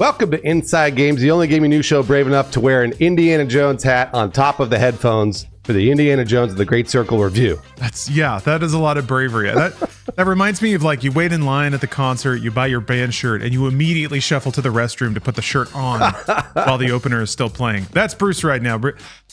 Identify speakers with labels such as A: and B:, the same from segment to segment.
A: Welcome to Inside Games, the only gaming news show brave enough to wear an Indiana Jones hat on top of the headphones for the Indiana Jones and the Great Circle review.
B: That is a lot of bravery. That reminds me of like you wait in line at the concert, you buy your band shirt, and you immediately shuffle to the restroom to put the shirt on while the opener is still playing. That's Bruce right now.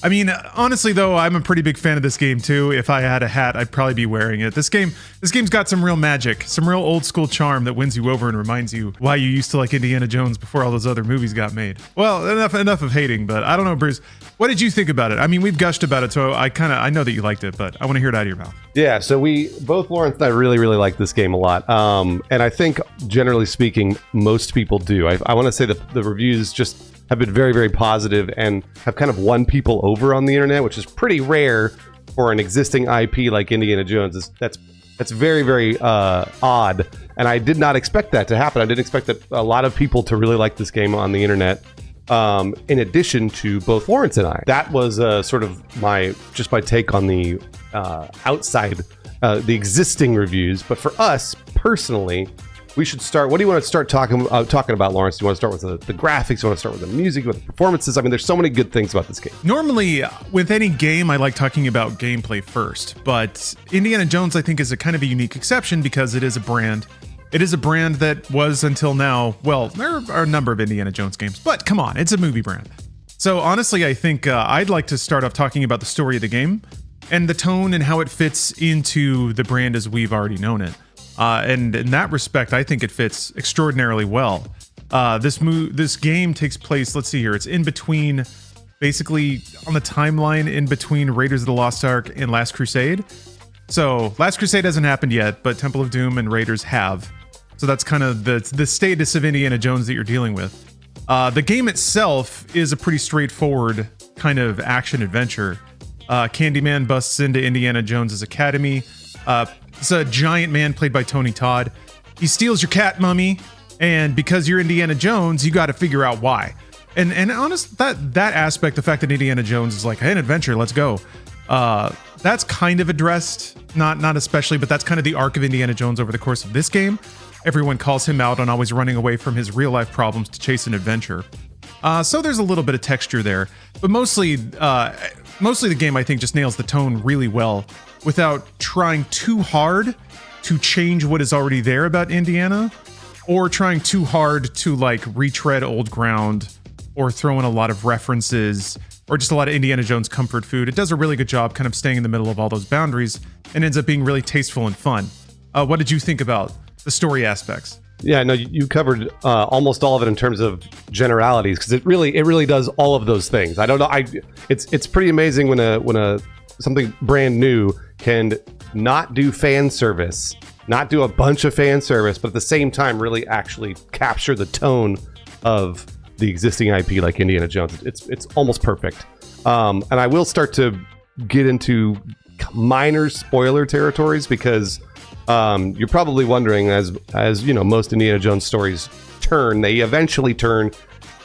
B: I mean, honestly though, I'm a pretty big fan of this game too. If I had a hat, I'd probably be wearing it. This game's got some real magic, some real old school charm that wins you over and reminds you why you used to like Indiana Jones before all those other movies got made. Well, enough of hating, but I don't know, Bruce. What did you think about it? I mean, we've gushed about it, so I know that you liked it, but I want to hear it out of your mouth.
A: Yeah, so both Lawrence and I really like this game a lot. And I think, generally speaking, most people do. I want to say that the reviews just have been very, very positive and have kind of won people over on the internet, which is pretty rare for an existing IP like Indiana Jones. That's very, very odd. And I did not expect that to happen. I didn't expect that a lot of people to really like this game on the internet. In addition to both Lawrence and I. That was sort of my take on the outside, the existing reviews. But for us personally, we should start. What do you want to start talking about, Lawrence? Do you want to start with the graphics? Do you want to start with the music, with the performances? I mean, there's so many good things about this game.
B: Normally, with any game, I like talking about gameplay first. But Indiana Jones, I think, is a kind of a unique exception because it is a brand. It is a brand that was until now, well, there are a number of Indiana Jones games, but come on, it's a movie brand. So honestly, I think I'd like to start off talking about the story of the game and the tone and how it fits into the brand as we've already known it. And in that respect, I think it fits extraordinarily well. This game takes place, let's see here, it's in between, basically on the timeline in between Raiders of the Lost Ark and Last Crusade. So Last Crusade hasn't happened yet, but Temple of Doom and Raiders have. So that's kind of the status of Indiana Jones that you're dealing with. The game itself is a pretty straightforward kind of action adventure. Candyman busts into Indiana Jones's academy. It's a giant man played by Tony Todd. He steals your cat, Mummy, and because you're Indiana Jones, you got to figure out why. And honest, that aspect, the fact that Indiana Jones is like, hey, an adventure, let's go. That's kind of addressed, not especially, but that's kind of the arc of Indiana Jones over the course of this game. Everyone calls him out on always running away from his real life problems to chase an adventure. So there's a little bit of texture there, but mostly the game, I think, just nails the tone really well without trying too hard to change what is already there about Indiana or trying too hard to like retread old ground or throw in a lot of references or just a lot of Indiana Jones comfort food. It does a really good job kind of staying in the middle of all those boundaries and ends up being really tasteful and fun. What did you think about the story aspects?
A: Yeah, no, you covered almost all of it in terms of generalities because it really does all of those things. I don't know. It's pretty amazing when something brand new can not do fan service, not do a bunch of fan service, but at the same time really actually capture the tone of the existing IP like Indiana Jones. It's almost perfect. And I will start to get into minor spoiler territories because you're probably wondering, as you know, most Indiana Jones stories they eventually turn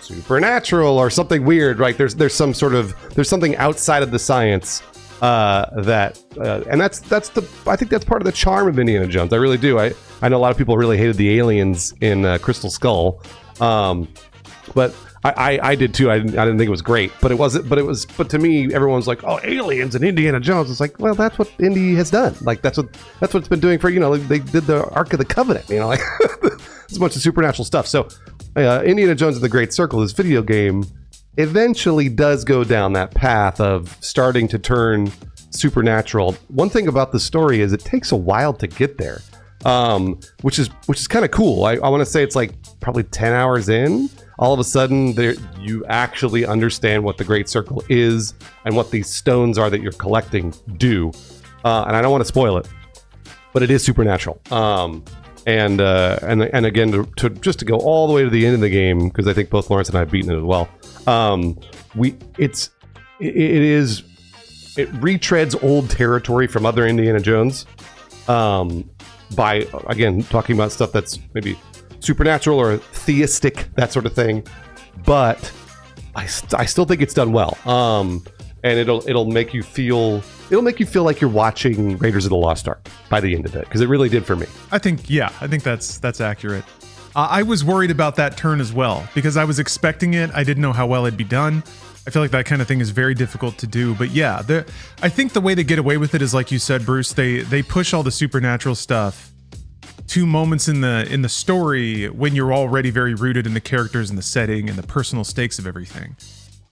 A: supernatural or something weird, right? There's something outside of the science and I think that's part of the charm of Indiana Jones. I really do. I know a lot of people really hated the aliens in Crystal Skull, but I did too. I didn't think it was great, but but to me, everyone's like, oh, aliens and Indiana Jones. It's like, well, that's what Indy has done. Like that's what it's been doing for, they did the Ark of the Covenant, like it's a bunch of supernatural stuff. So Indiana Jones and the Great Circle, this video game, eventually does go down that path of starting to turn supernatural. One thing about the story is it takes a while to get there, which is kind of cool. I want to say it's like probably 10 hours in. All of a sudden, you actually understand what the Great Circle is and what these stones are that you're collecting do. And I don't want to spoil it, but it is supernatural. And again, to go all the way to the end of the game, because I think both Lawrence and I have beaten it as well. It retreads old territory from other Indiana Jones by, again, talking about stuff that's maybe supernatural or theistic, that sort of thing. But I still think it's done well. And it'll make you feel like you're watching Raiders of the Lost Ark by the end of it, because it really did for me.
B: I think that's accurate. I was worried about that turn as well because I was expecting it. I didn't know how well it'd be done. I feel like that kind of thing is very difficult to do. But yeah, I think the way they get away with it is like you said, Bruce. They push all the supernatural stuff to moments in the story when you're already very rooted in the characters and the setting and the personal stakes of everything.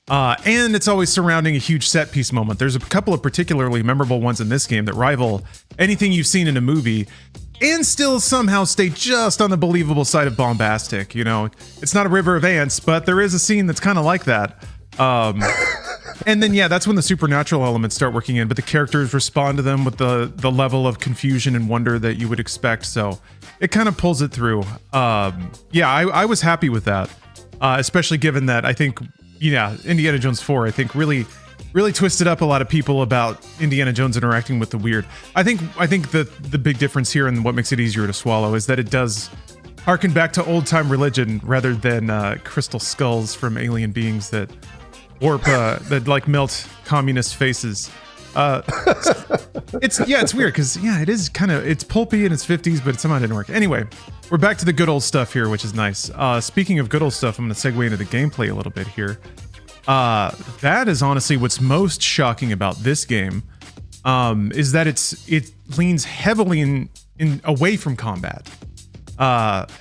B: And it's always surrounding a huge set piece moment. There's a couple of particularly memorable ones in this game that rival anything you've seen in a movie and still somehow stay just on the believable side of bombastic. You know, it's not a river of ants, but there is a scene that's kind of like that. And then, yeah, that's when the supernatural elements start working in, but the characters respond to them with the level of confusion and wonder that you would expect. So it kind of pulls it through. I was happy with that, especially given that I think, Indiana Jones 4, I think really twisted up a lot of people about Indiana Jones interacting with the weird. I think the big difference here and what makes it easier to swallow is that it does harken back to old time religion rather than crystal skulls from alien beings that warp that like melt communist faces. It's weird because it is it's pulpy in its 50s, but it somehow didn't work. Anyway, we're back to the good old stuff here, which is nice. Speaking of good old stuff, I'm going to segue into the gameplay a little bit here. That is honestly what's most shocking about this game, is that it leans heavily in away from combat.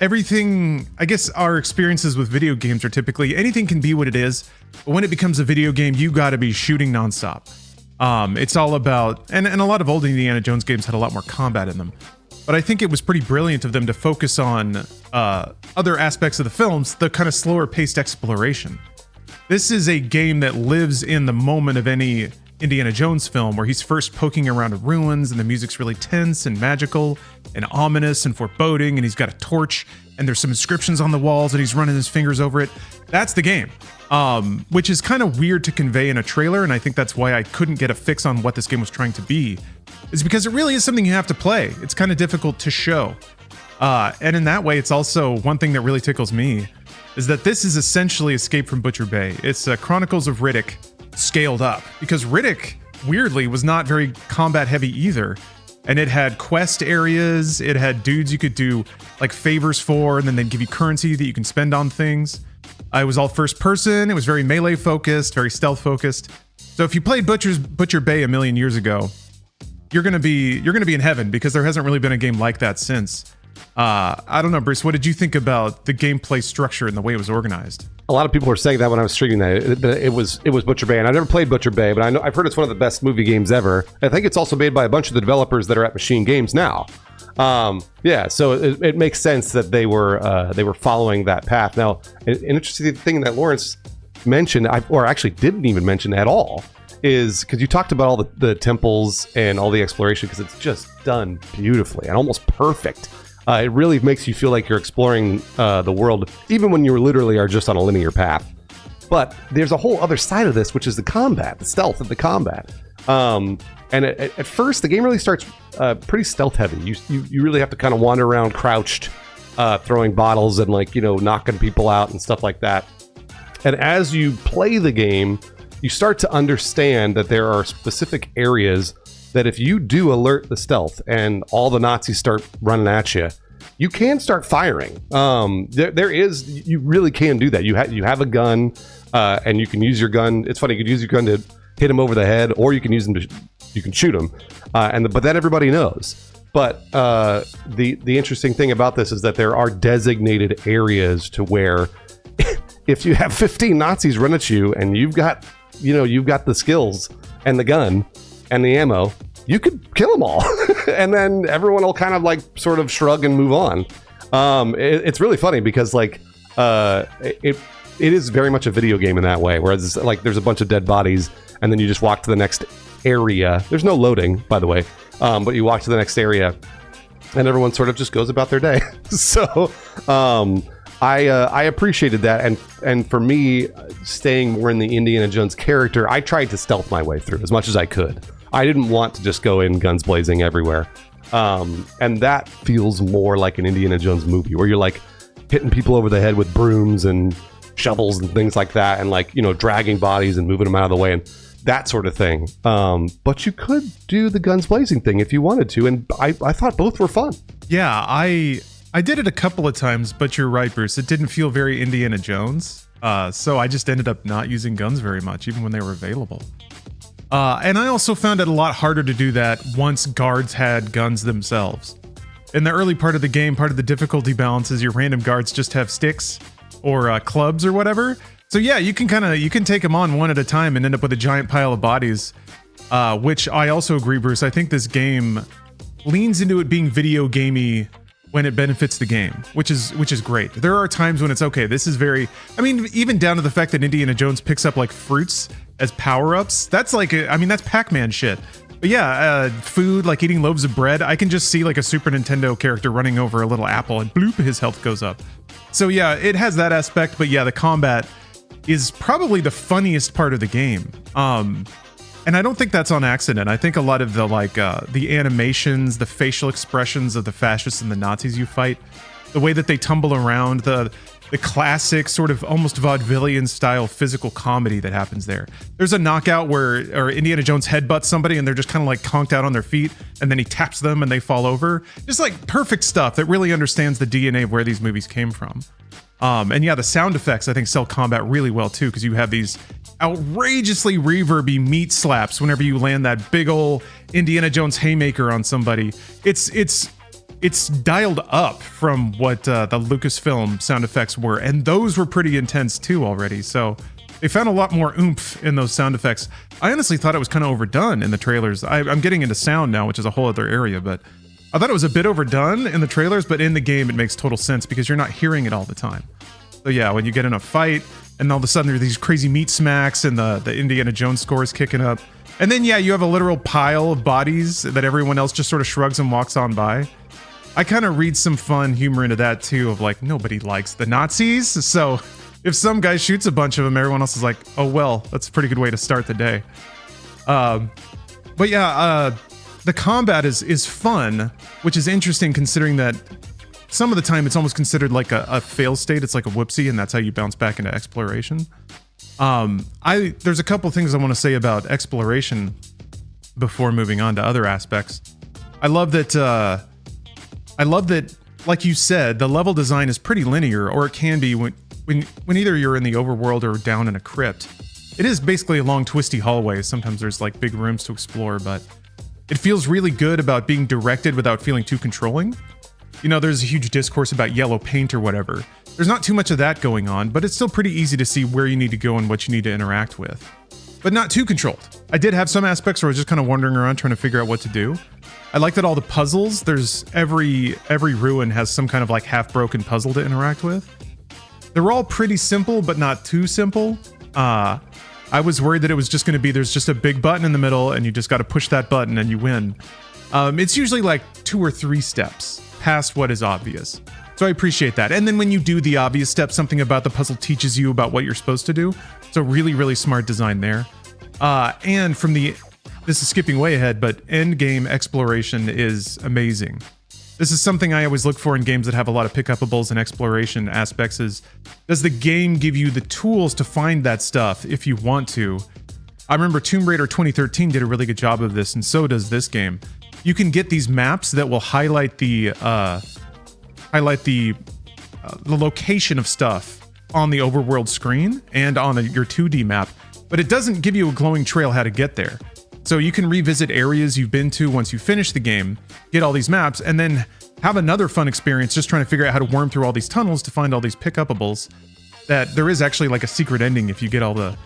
B: Everything, I guess our experiences with video games are typically anything can be what it is, but when it becomes a video game, you got to be shooting nonstop. It's all about, and a lot of old Indiana Jones games had a lot more combat in them, but I think it was pretty brilliant of them to focus on other aspects of the films, the kind of slower paced exploration. This is a game that lives in the moment of any Indiana Jones film where he's first poking around ruins and the music's really tense and magical and ominous and foreboding, and he's got a torch and there's some inscriptions on the walls and he's running his fingers over it. That's the game, which is kind of weird to convey in a trailer, and I think that's why I couldn't get a fix on what this game was trying to be, is because it really is something you have to play. It's kind of difficult to show. And in that way, it's also one thing that really tickles me is that this is essentially Escape from Butcher Bay. It's Chronicles of Riddick scaled up, because Riddick, weirdly, was not very combat heavy either. And it had quest areas, it had dudes you could do like favors for, and then they'd give you currency that you can spend on things. It was all first person, it was very melee focused, very stealth focused. So if you played Butcher Bay a million years ago, you're gonna be in heaven, because there hasn't really been a game like that since. I don't know, Bruce, what did you think about the gameplay structure and the way it was organized?
A: A lot of people were saying that when I was streaming that it was Butcher Bay, and I've never played Butcher Bay, but I've heard it's one of the best movie games ever. I think it's also made by a bunch of the developers that are at Machine Games now. So it makes sense that they were following that path. Now, an interesting thing that Lawrence mentioned, or actually didn't even mention at all, is because you talked about all the temples and all the exploration, because it's just done beautifully and almost perfect. It really makes you feel like you're exploring the world, even when you literally are just on a linear path. But there's a whole other side of this, which is the combat, the stealth of the combat. And at first, the game really starts pretty stealth heavy. You really have to kind of wander around crouched, throwing bottles and knocking people out and stuff like that. And as you play the game, you start to understand that there are specific areas that if you do alert the stealth and all the Nazis start running at you, you can start firing. You really can do that. You have a gun, and you can use your gun. It's funny, you could use your gun to hit him over the head, or you can use him you can shoot him, but then everybody knows. But the interesting thing about this is that there are designated areas to where if you have 15 Nazis run at you and you've got the skills and the gun and the ammo, you could kill them all. And then everyone will kind of sort of shrug and move on. It's really funny because it is very much a video game in that way, whereas there's a bunch of dead bodies and then you just walk to the next area. There's no loading, by the way, but you walk to the next area and everyone sort of just goes about their day. So I appreciated that, and for me, staying more in the Indiana Jones character, I tried to stealth my way through as much as I could. I didn't want to just go in guns blazing everywhere, and that feels more like an Indiana Jones movie where you're hitting people over the head with brooms and shovels and things like that, and dragging bodies and moving them out of the way and that sort of thing. But you could do the guns blazing thing if you wanted to, and I thought both were fun.
B: Yeah, I I did it a couple of times, but you're right, Bruce. It didn't feel very Indiana Jones. So I just ended up not using guns very much, even when they were available. And I also found it a lot harder to do that once guards had guns themselves. In the early part of the game, part of the difficulty balance is your random guards just have sticks or clubs or whatever. So yeah, you can take them on one at a time and end up with a giant pile of bodies, which I also agree, Bruce. I think this game leans into it being video gamey when it benefits the game, which is great. There are times when it's okay. This is very, I mean, even down to the fact that Indiana Jones picks up like fruits as power-ups. That's like, that's Pac-Man shit. But yeah, food, like eating loaves of bread, I can just see like a Super Nintendo character running over a little apple and bloop, his health goes up. So yeah, it has that aspect, but yeah, the combat is probably the funniest part of the game. And I don't think that's on accident. I think a lot of the the animations, the facial expressions of the fascists and the Nazis you fight, the way that they tumble around, the classic sort of almost vaudevillian style physical comedy that happens there. There's a knockout where Indiana Jones headbutts somebody and they're just kind of like conked out on their feet, and then he taps them and they fall over. Just like perfect stuff that really understands the DNA of where these movies came from. And yeah, the sound effects I think sell combat really well too, because you have these outrageously reverby meat slaps whenever you land that big ol' Indiana Jones haymaker on somebody. It's dialed up from what the Lucasfilm sound effects were, and those were pretty intense too already. So they found a lot more oomph in those sound effects. I honestly thought it was kind of overdone in the trailers. I'm getting into sound now, which is a whole other area, but I thought it was a bit overdone in the trailers, but in the game it makes total sense because you're not hearing it all the time. So yeah, when you get in a fight and all of a sudden there are these crazy meat smacks and the Indiana Jones score is kicking up. And then yeah, you have a literal pile of bodies that everyone else just sort of shrugs and walks on by. I kind of read some fun humor into that too, of like, nobody likes the Nazis. So if some guy shoots a bunch of them, everyone else is like, oh well, that's a pretty good way to start the day. But yeah, the combat is fun, which is interesting considering that some of the time it's almost considered like a fail state. It's like a whoopsie, and that's how you bounce back into exploration. There's a couple things I want to say about exploration before moving on to other aspects. I love that, like you said, the level design is pretty linear, or it can be when either you're in the overworld or down in a crypt. It is basically a long twisty hallway. Sometimes there's like big rooms to explore, but it feels really good about being directed without feeling too controlling. You know, there's a huge discourse about yellow paint or whatever. There's not too much of that going on, but it's still pretty easy to see where you need to go and what you need to interact with. But not too controlled. I did have some aspects where I was just kind of wandering around trying to figure out what to do. I like that all the puzzles, there's every ruin has some kind of like half-broken puzzle to interact with. They're all pretty simple, but not too simple. I was worried that it was just going to be there's just a big button in the middle and you just got to push that button and you win. It's usually like 2 or 3 steps past what is obvious. So I appreciate that. And then when you do the obvious step, something about the puzzle teaches you about what you're supposed to do. So really, really smart design there. And from this is skipping way ahead, but end game exploration is amazing. This is something I always look for in games that have a lot of pickupables and exploration aspects is, does the game give you the tools to find that stuff if you want to? I remember Tomb Raider 2013 did a really good job of this, and so does this game. You can get these maps that will highlight the location of stuff on the overworld screen and on your 2D map, but it doesn't give you a glowing trail how to get there. So you can revisit areas you've been to once you finish the game, get all these maps, and then have another fun experience just trying to figure out how to worm through all these tunnels to find all these pickupables. That there is actually like a secret ending if you get all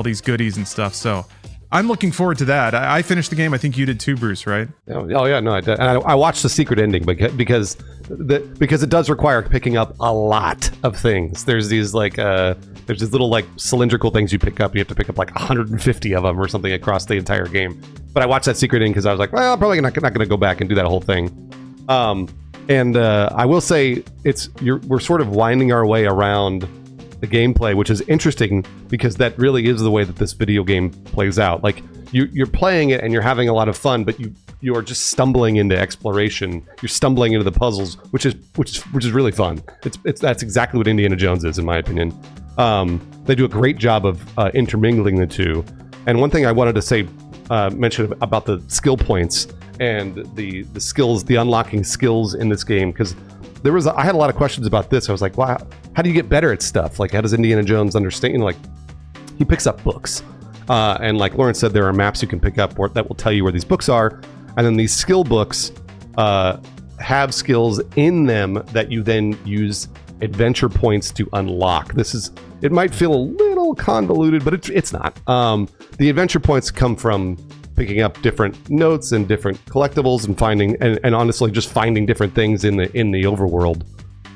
B: these goodies and stuff. So I'm looking forward to that. I finished the game. I think you did too, Bruce, right?
A: Oh yeah, no, I did. And I watched the secret ending because it does require picking up a lot of things. There's these there's these little like cylindrical things you pick up. You have to pick up like 150 of them or something across the entire game. But I watched that secret ending because I was like, well, I'm probably not going to go back and do that whole thing. And I will say we're sort of winding our way around the gameplay, which is interesting because that really is the way that this video game plays out. Like you're playing it and you're having a lot of fun, but you are just stumbling into exploration. You're stumbling into the puzzles, which is really fun. That's exactly what Indiana Jones is, in my opinion. They do a great job of intermingling the two. And one thing I wanted to mention about the skill points and the skills, the unlocking skills in this game, because I had a lot of questions about this. I was like, wow, how do you get better at stuff? Like, how does Indiana Jones understand? You know, like, he picks up books. And like Lawrence said, there are maps you can pick up that will tell you where these books are. And then these skill books have skills in them that you then use adventure points to unlock. It might feel a little convoluted, but it's not. The adventure points come from picking up different notes and different collectibles and finding, and honestly, just finding different things in the overworld.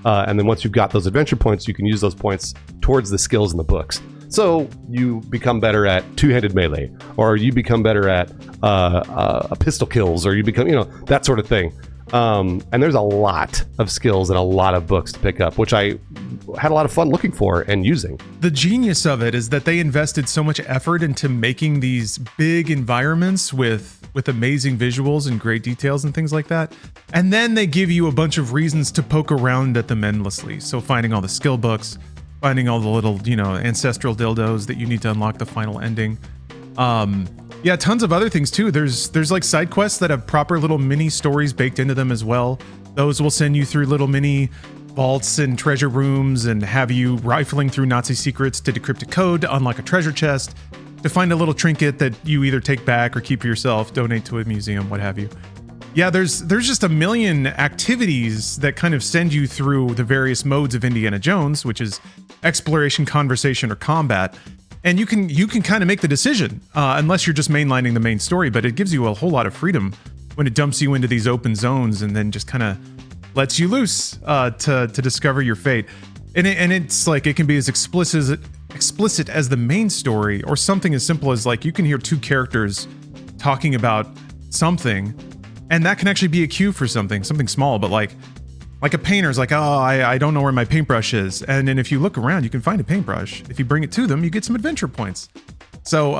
A: And then once you've got those adventure points, you can use those points towards the skills in the books. So you become better at two-handed melee, or you become better at a pistol kills, or you become, that sort of thing. And there's a lot of skills and a lot of books to pick up, which I had a lot of fun looking for and using.
B: The genius of it is that they invested so much effort into making these big environments with amazing visuals and great details and things like that. And then they give you a bunch of reasons to poke around at them endlessly. So finding all the skill books, finding all the little, ancestral dildos that you need to unlock the final ending. Yeah, tons of other things too. There's like side quests that have proper little mini stories baked into them as well. Those will send you through little mini vaults and treasure rooms and have you rifling through Nazi secrets to decrypt a code to unlock a treasure chest, to find a little trinket that you either take back or keep for yourself, donate to a museum, what have you. Yeah, there's just a million activities that kind of send you through the various modes of Indiana Jones, which is exploration, conversation, or combat. And you can kind of make the decision, unless you're just mainlining the main story, but it gives you a whole lot of freedom when it dumps you into these open zones and then just kind of lets you loose to discover your fate. And it's like, it can be as explicit as the main story, or something as simple as like, you can hear two characters talking about something, and that can actually be a cue for something small, but like a painter's like, oh, I don't know where my paintbrush is. And then if you look around, you can find a paintbrush. If you bring it to them, you get some adventure points. So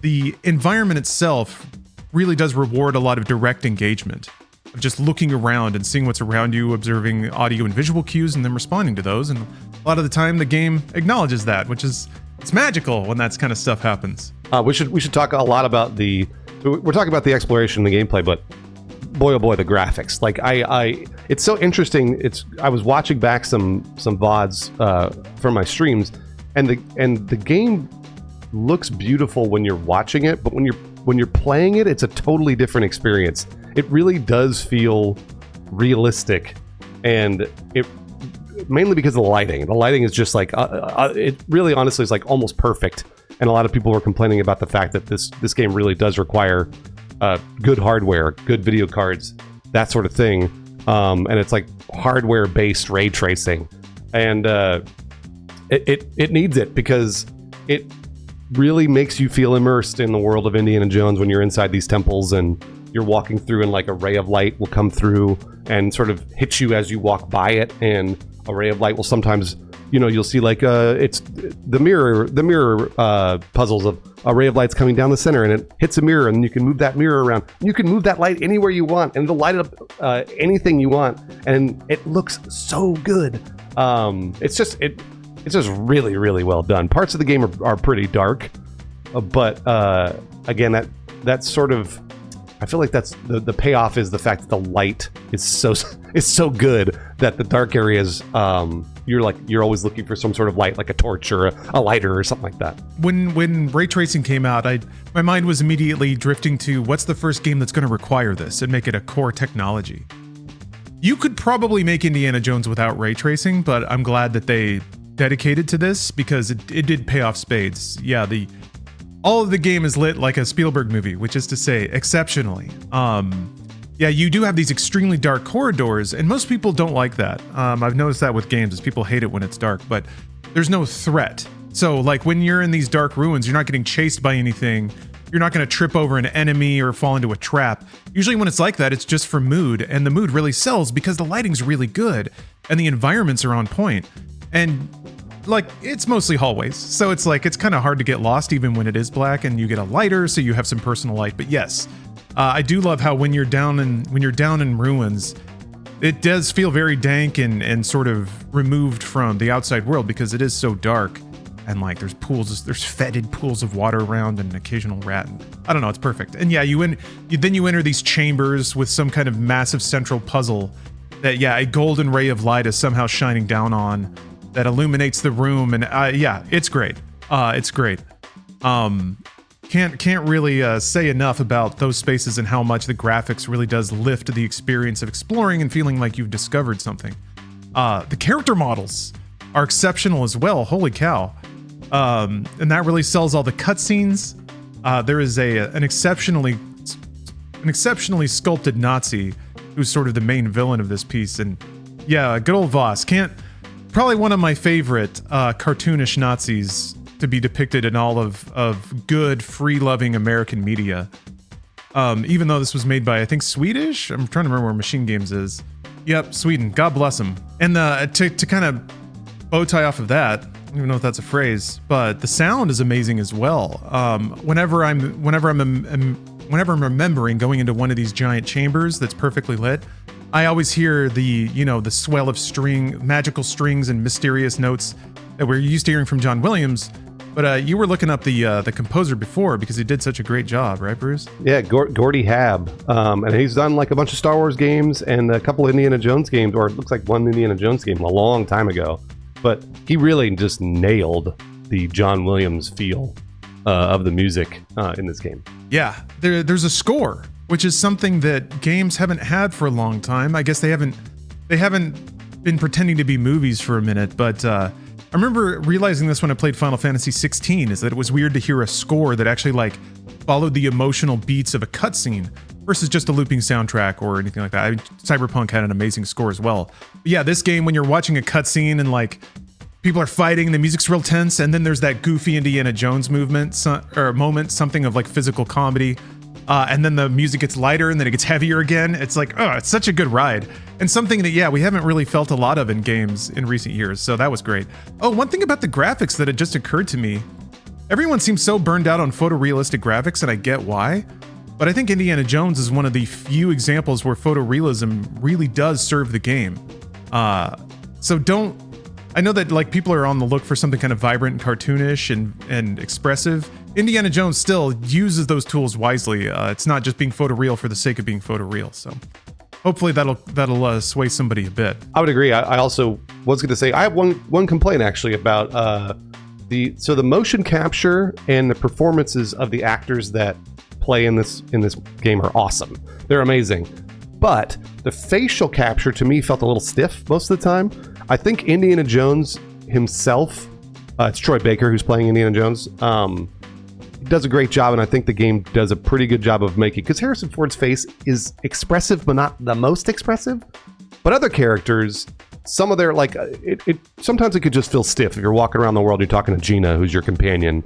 B: the environment itself really does reward a lot of direct engagement of just looking around and seeing what's around you, observing audio and visual cues, and then responding to those. And a lot of the time, the game acknowledges that, which is, it's magical when that kind of stuff happens.
A: We should talk a lot about we're talking about the exploration and the gameplay, but boy oh boy, the graphics. Like it's so interesting. I was watching back some VODs from my streams, and the game looks beautiful when you're watching it, but when you're playing it, it's a totally different experience. It really does feel realistic, and it mainly because of the lighting. The lighting is just like it really honestly is like almost perfect. And a lot of people were complaining about the fact that this game really does require good hardware, good video cards, that sort of thing. And it's like hardware-based ray tracing. And it needs it because it really makes you feel immersed in the world of Indiana Jones when you're inside these temples and you're walking through, and like a ray of light will come through and sort of hit you as you walk by it. And a ray of light will sometimes, you'll see like it's the mirror puzzles of a ray of light's coming down the center, and it hits a mirror, and you can move that mirror around. You can move that light anywhere you want, and it'll light up anything you want, and it looks so good. It's just really, really well done. Parts of the game are pretty dark, but again, that's sort of, I feel like that's the payoff is the fact that the light is so good that the dark areas, you're always looking for some sort of light, like a torch or a lighter or something like that.
B: When ray tracing came out, my mind was immediately drifting to what's the first game that's going to require this and make it a core technology. You could probably make Indiana Jones without ray tracing, but I'm glad that they dedicated to this because it did pay off spades. Yeah, all of the game is lit like a Spielberg movie, which is to say, exceptionally. Yeah, you do have these extremely dark corridors, and most people don't like that. I've noticed that with games, is people hate it when it's dark, but there's no threat. So, like, when you're in these dark ruins, you're not getting chased by anything. You're not going to trip over an enemy or fall into a trap. Usually when it's like that, it's just for mood, and the mood really sells because the lighting's really good, and the environments are on point. And like, it's mostly hallways, so it's like, it's kind of hard to get lost even when it is black, and you get a lighter, so you have some personal light. But yes, I do love how when you're down in ruins, it does feel very dank and sort of removed from the outside world because it is so dark, and like there's fetid pools of water around and an occasional rat. I don't know, it's perfect. And yeah, then you enter these chambers with some kind of massive central puzzle that a golden ray of light is somehow shining down on that illuminates the room, and it's great. It's great. Can't really say enough about those spaces and how much the graphics really does lift the experience of exploring and feeling like you've discovered something. The character models are exceptional as well. Holy cow. And that really sells all the cutscenes. There is an exceptionally sculpted Nazi who's sort of the main villain of this piece. And good old Voss. Probably one of my favorite cartoonish Nazis to be depicted in all of good, free-loving American media. Even though this was made by, I think, Swedish? I'm trying to remember where Machine Games is. Yep, Sweden. God bless them. And to kind of bow tie off of that, I don't even know if that's a phrase, but the sound is amazing as well. Whenever I'm remembering going into one of these giant chambers that's perfectly lit, I always hear the swell of magical strings and mysterious notes that we're used to hearing from John Williams. But you were looking up the composer before because he did such a great job, right, Bruce?
A: Yeah, Gordy Habb. And he's done like a bunch of Star Wars games and a couple Indiana Jones games, or it looks like one Indiana Jones game a long time ago. But he really just nailed the John Williams feel of the music in this game. Yeah,
B: there's a score, which is something that games haven't had for a long time. I guess they haven't been pretending to be movies for a minute, but I remember realizing this when I played Final Fantasy 16, is that it was weird to hear a score that actually followed the emotional beats of a cutscene versus just a looping soundtrack or anything like that. Cyberpunk had an amazing score as well. But this game, when you're watching a cutscene and people are fighting, the music's real tense, and then there's that goofy Indiana Jones moment, something of physical comedy. And then the music gets lighter and then it gets heavier again. It's it's such a good ride. And something that, we haven't really felt a lot of in games in recent years. So that was great. Oh, one thing about the graphics that had just occurred to me. Everyone seems so burned out on photorealistic graphics, and I get why. But I think Indiana Jones is one of the few examples where photorealism really does serve the game. I know that people are on the look for something kind of vibrant and cartoonish and expressive. Indiana Jones still uses those tools wisely. It's not just being photoreal for the sake of being photoreal. So hopefully that'll sway somebody a bit.
A: I would agree. I also was going to say I have one complaint actually about the motion capture and the performances of the actors that play in this game are awesome. They're amazing. But the facial capture to me felt a little stiff most of the time. I think Indiana Jones himself, it's Troy Baker who's playing Indiana Jones, he does a great job, and I think the game does a pretty good job of making, because Harrison Ford's face is expressive, but not the most expressive. But other characters, some of their, sometimes it could just feel stiff. If you're walking around the world, you're talking to Gina, who's your companion.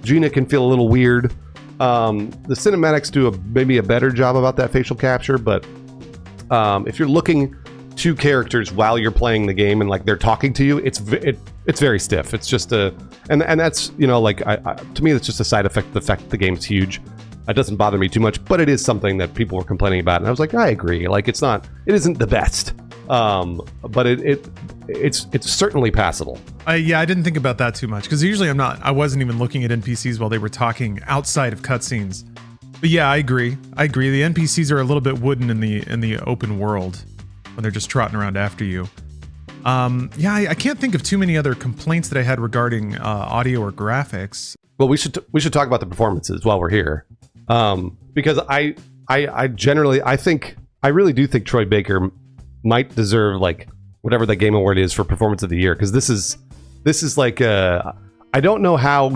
A: Gina can feel a little weird. The cinematics do maybe a better job about that facial capture, but if you're looking to characters while you're playing the game and they're talking to you, it's very stiff. It's just and that's to me that's just a side effect. The fact the game's huge, it doesn't bother me too much, but it is something that people were complaining about, and I was like, I agree. It isn't the best, but it's certainly passable.
B: I didn't think about that too much, because usually I wasn't even looking at NPCs while they were talking outside of cutscenes. But I agree. The NPCs are a little bit wooden in the open world when they're just trotting around after you. I can't think of too many other complaints that I had regarding audio or graphics.
A: Well, we should talk about the performances while we're here, because I really do think Troy Baker might deserve whatever the Game Award is for Performance of the Year, because this is I don't know how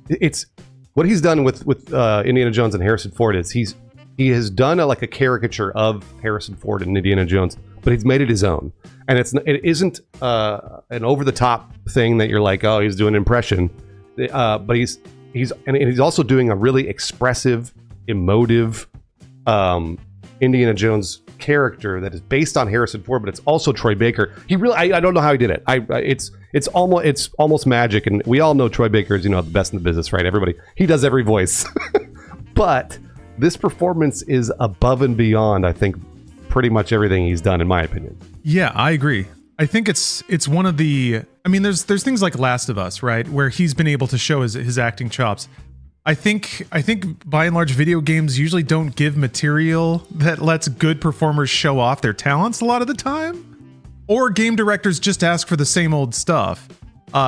A: it's what he's done with Indiana Jones and Harrison Ford is he has done a caricature of Harrison Ford and Indiana Jones, but he's made it his own. And it isn't an over the top thing that you're oh, he's doing an impression, but he's also doing a really expressive, emotive Indiana Jones character that is based on Harrison Ford, but it's also Troy Baker. He really, I don't know how he did it. It's almost magic, and we all know Troy Baker is the best in the business, right? He does every voice, but this performance is above and beyond, I think, pretty much everything he's done, in my opinion.
B: Yeah, I agree. I think it's one of the, there's things like Last of Us, right, where he's been able to show his acting chops. I think by and large video games usually don't give material that lets good performers show off their talents a lot of the time, or game directors just ask for the same old stuff.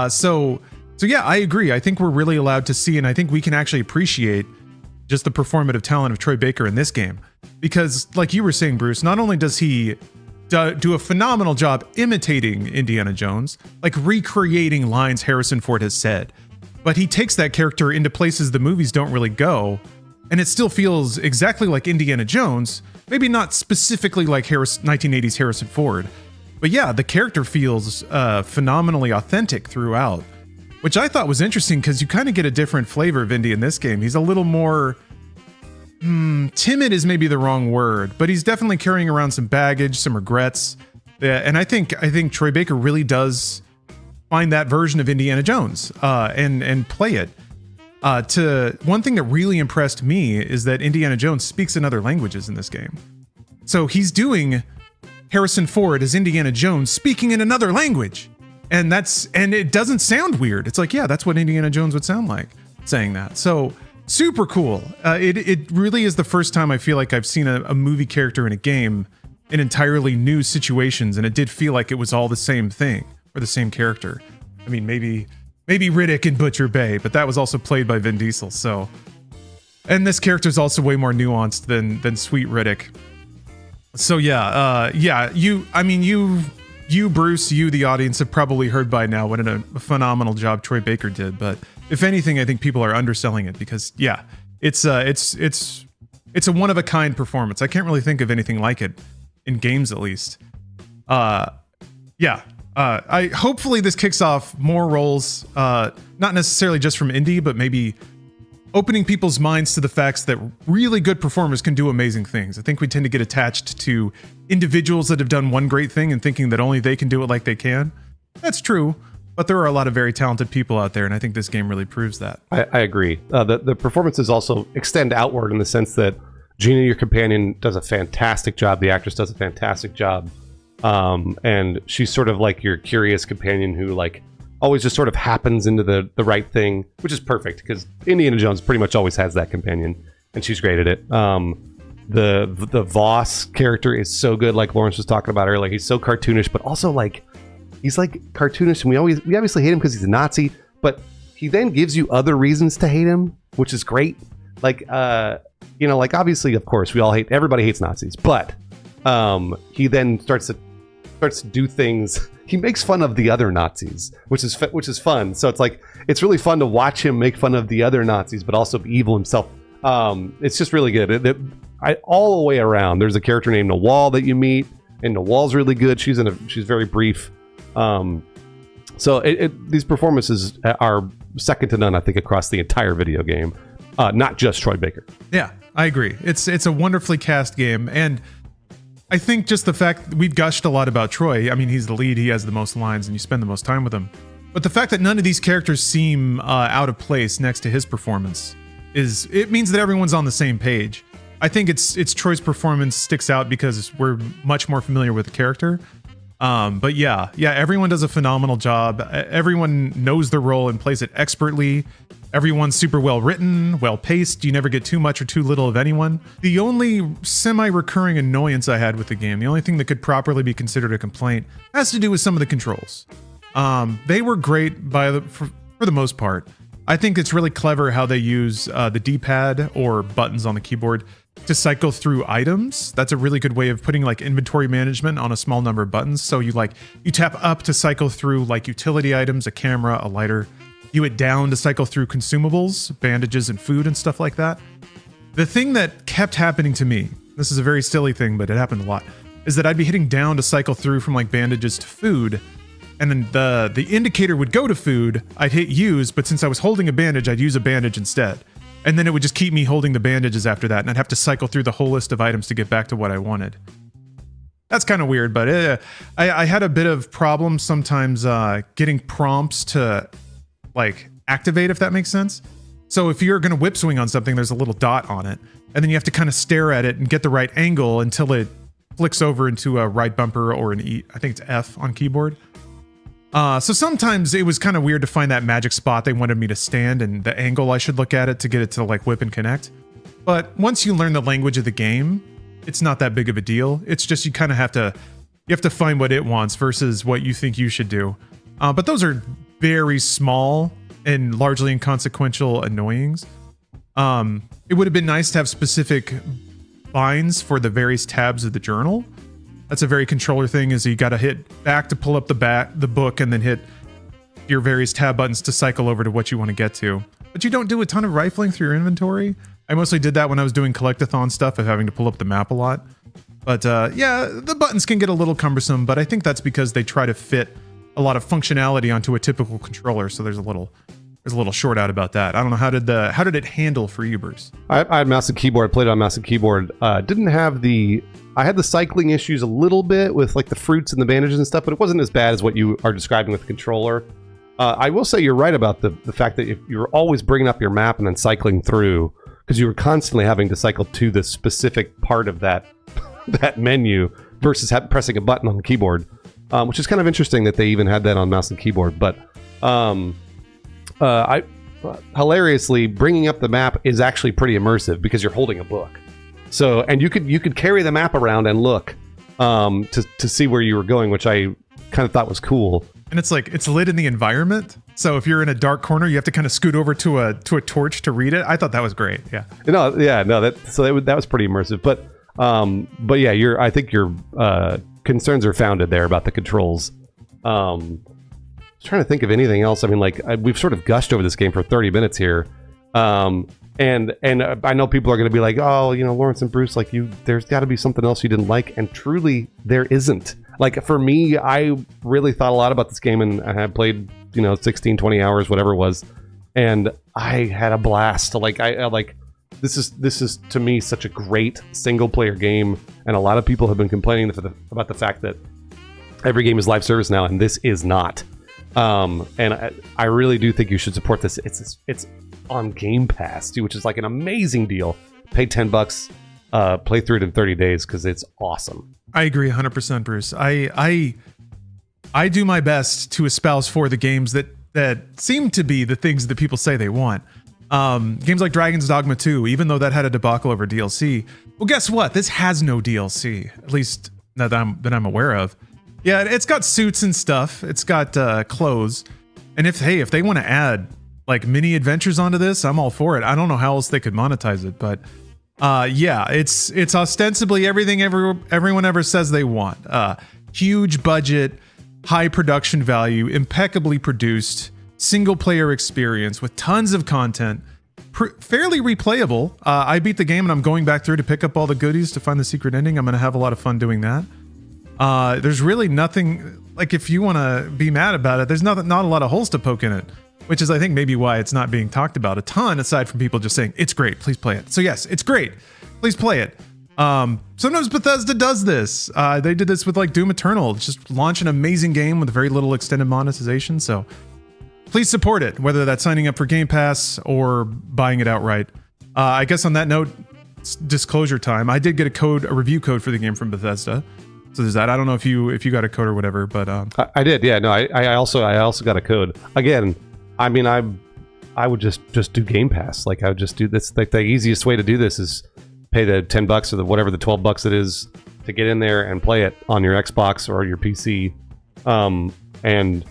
B: So yeah, I agree. I think we're really allowed to see, and I think we can actually appreciate just the performative talent of Troy Baker in this game, because like you were saying, Bruce, not only does he do a phenomenal job imitating Indiana Jones, like recreating lines Harrison Ford has said, but he takes that character into places the movies don't really go, and it still feels exactly like Indiana Jones, maybe not specifically like 1980s Harrison Ford, but yeah, the character feels phenomenally authentic throughout, which I thought was interesting because you kind of get a different flavor of Indy in this game. He's a little more timid is maybe the wrong word, but he's definitely carrying around some baggage, some regrets. Yeah, and I think Troy Baker really does find that version of Indiana Jones and play it. One thing that really impressed me is that Indiana Jones speaks in other languages in this game. So he's doing Harrison Ford as Indiana Jones speaking in another language. And it doesn't sound weird. It's like, yeah, that's what Indiana Jones would sound like saying that. So super cool. It really is the first time I feel like I've seen a movie character in a game in entirely new situations, and it did feel like it was all the same thing or the same character. I mean, maybe Riddick in Butcher Bay, but that was also played by Vin Diesel. So, and this character is also way more nuanced than Sweet Riddick. So yeah, you, Bruce, you, the audience, have probably heard by now what a phenomenal job Troy Baker did. But if anything, I think people are underselling it because, yeah, it's a one of a kind performance. I can't really think of anything like it in games, at least. Hopefully this kicks off more roles, not necessarily just from Indy, but maybe opening people's minds to the facts that really good performers can do amazing things. I think we tend to get attached to individuals that have done one great thing and thinking that only they can do it like they can. That's true, but there are a lot of very talented people out there, and I think this game really proves that.
A: I agree. The performances also extend outward in the sense that Gina, your companion, does a fantastic job. The actress does a fantastic job. And she's sort of like your curious companion who like always just sort of happens into the right thing, which is perfect because Indiana Jones pretty much always has that companion, and she's great at it. The Voss character is so good, like Lawrence was talking about earlier. He's so cartoonish, but also like he's like cartoonish, and we obviously hate him because he's a Nazi, but he then gives you other reasons to hate him, which is great. Like like obviously, of course, everybody hates Nazis, but he then starts to do things. He makes fun of the other Nazis, which is fun. So it's like it's really fun to watch him make fun of the other Nazis, but also be evil himself. It's just really good. All the way around. There's a character named Nawal that you meet, and Nawal's really good. She's very brief. So these performances are second to none, I think, across the entire video game, not just Troy Baker.
B: Yeah, I agree. It's a wonderfully cast game, and I think just the fact that we've gushed a lot about Troy. I mean, he's the lead, he has the most lines, and you spend the most time with him. But the fact that none of these characters seem out of place next to his performance it means that everyone's on the same page. I think it's Troy's performance sticks out because we're much more familiar with the character. But yeah, everyone does a phenomenal job. Everyone knows their role and plays it expertly. Everyone's super well written, well paced. You never get too much or too little of anyone. The only semi-recurring annoyance I had with the game, the only thing that could properly be considered a complaint, has to do with some of the controls. They were great for the most part. I think it's really clever how they use the D-pad or buttons on the keyboard to cycle through items. That's a really good way of putting like inventory management on a small number of buttons. So you tap up to cycle through like utility items, a camera, a lighter. You hit down to cycle through consumables, bandages, and food and stuff like that. The thing that kept happening to me, this is a very silly thing, but it happened a lot, is that I'd be hitting down to cycle through from like bandages to food, and then the indicator would go to food. I'd hit use, but since I was holding a bandage, I'd use a bandage instead. And then it would just keep me holding the bandages after that, and I'd have to cycle through the whole list of items to get back to what I wanted. That's kind of weird, but I had a bit of problems sometimes getting prompts to like activate, if that makes sense. So if you're going to whip swing on something, there's a little dot on it, and then you have to kind of stare at it and get the right angle until it flicks over into a right bumper or an E. I think it's F on keyboard. So sometimes it was kind of weird to find that magic spot they wanted me to stand and the angle I should look at it to get it to like whip and connect. But once you learn the language of the game, it's not that big of a deal. It's just you kind of have to find what it wants versus what you think you should do. But those are very small and largely inconsequential annoyings. It would have been nice to have specific binds for the various tabs of the journal. That's a very controller thing, is you got to hit back to pull up the book and then hit your various tab buttons to cycle over to what you want to get to. But you don't do a ton of rifling through your inventory. I mostly did that when I was doing collectathon stuff of having to pull up the map a lot. But yeah, the buttons can get a little cumbersome, but I think that's because they try to fit a lot of functionality onto a typical controller, so there's a little short out about that. I don't know, how did it handle for you, Bruce?
A: I had mouse and keyboard, played on mouse and keyboard. Didn't have I had the cycling issues a little bit with like the fruits and the bandages and stuff, but it wasn't as bad as what you are describing with the controller. I will say you're right about the fact that if you're always bringing up your map and then cycling through, because you were constantly having to cycle to the specific part of that menu versus pressing a button on the keyboard, which is kind of interesting that they even had that on mouse and keyboard. But hilariously, bringing up the map is actually pretty immersive because you're holding a book. So, and you could carry the map around and look to see where you were going, which I kind of thought was cool.
B: And it's like it's lit in the environment. So if you're in a dark corner, you have to kind of scoot over to a torch to read it. I thought that was great. Yeah.
A: That was pretty immersive. But yeah, I think your concerns are founded there about the controls. I was trying to think of anything else. I mean, like we've sort of gushed over this game for 30 minutes here. And I know people are going to be like, oh, Lawrence and Bruce, like there's got to be something else you didn't like. And truly, there isn't. Like for me, I really thought a lot about this game, and I had played, 16, 20 hours, whatever it was. And I had a blast. Like this is to me such a great single player game. And a lot of people have been complaining about the fact that every game is live service now, and this is not. And I really do think you should support this. It's on Game Pass too, which is like an amazing deal. Pay $10, play through it in 30 days because it's awesome.
B: I agree 100%, Bruce. I do my best to espouse for the games that seem to be the things that people say they want. Games like Dragon's Dogma 2, even though that had a debacle over DLC. Well, guess what? This has no DLC, at least that I'm aware of. Yeah, it's got suits and stuff. It's got clothes. And if they want to add like mini adventures onto this, I'm all for it. I don't know how else they could monetize it, but yeah, it's ostensibly everything everyone ever says they want. Huge budget, high production value, impeccably produced, single player experience with tons of content, fairly replayable. I beat the game and I'm going back through to pick up all the goodies to find the secret ending. I'm going to have a lot of fun doing that. There's really nothing, like if you want to be mad about it, there's not a lot of holes to poke in it, which is I think maybe why it's not being talked about a ton, aside from people just saying it's great, please play it. So yes, it's great, please play it. Sometimes Bethesda does this. They did this with like Doom Eternal, just launch an amazing game with very little extended monetization. So please support it, whether that's signing up for Game Pass or buying it outright. I guess on that note, disclosure time. I did get a review code for the game from Bethesda. So there's that. I don't know if you got a code or whatever, but
A: I did. Yeah, no, I also got a code. Again, I mean, I would just do Game Pass. Like I would just do this. Like the easiest way to do this is pay the $10 or whatever the $12 it is to get in there and play it on your Xbox or your PC, and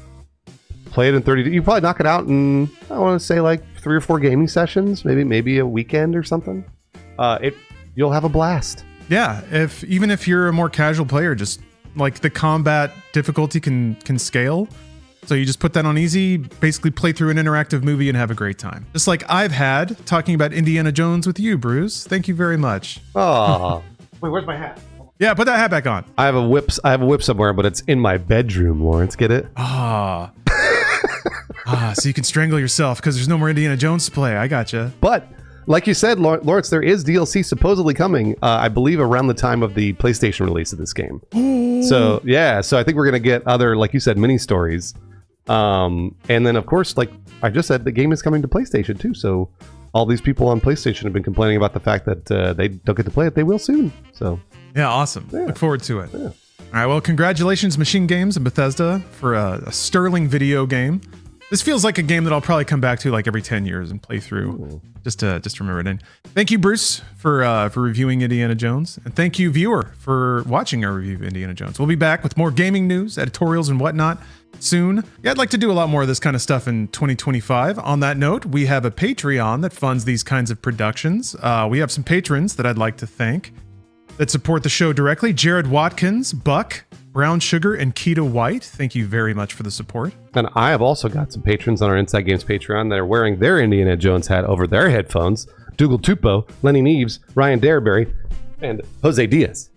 A: play it in 30. You probably knock it out in, I want to say, like 3 or 4 gaming sessions, maybe a weekend or something. You'll have a blast.
B: Yeah, even if you're a more casual player, just like the combat difficulty can scale. So you just put that on easy, basically play through an interactive movie and have a great time. Just like I've had talking about Indiana Jones with you, Bruce. Thank you very much.
A: Oh, wait, where's my hat?
B: Yeah, put that hat back on.
A: I have a whip somewhere, but it's in my bedroom, Lawrence. Get it?
B: So you can strangle yourself because there's no more Indiana Jones to play. I gotcha.
A: But like you said, Lawrence, there is DLC supposedly coming, I believe around the time of the PlayStation release of this game. So yeah, so I think we're going to get other, like you said, mini stories. And then of course, like I just said, the game is coming to PlayStation too. So all these people on PlayStation have been complaining about the fact that they don't get to play it. They will soon. So
B: yeah, awesome. Yeah. Look forward to it.
A: Yeah.
B: All right, well, congratulations, Machine Games and Bethesda, for a sterling video game. This feels like a game that I'll probably come back to like every 10 years and play through. Just to remember it in. Thank you, Bruce, for reviewing Indiana Jones. And thank you, viewer, for watching our review of Indiana Jones. We'll be back with more gaming news, editorials, and whatnot soon. Yeah, I'd like to do a lot more of this kind of stuff in 2025. On that note, we have a Patreon that funds these kinds of productions. We have some patrons that I'd like to thank that support the show directly. Jared Watkins, Buck, Brown Sugar, and Keto White. Thank you very much for the support.
A: And I have also got some patrons on our Inside Games Patreon that are wearing their Indiana Jones hat over their headphones. Dougal Tupo, Lenny Neves, Ryan Dareberry, and Jose Diaz.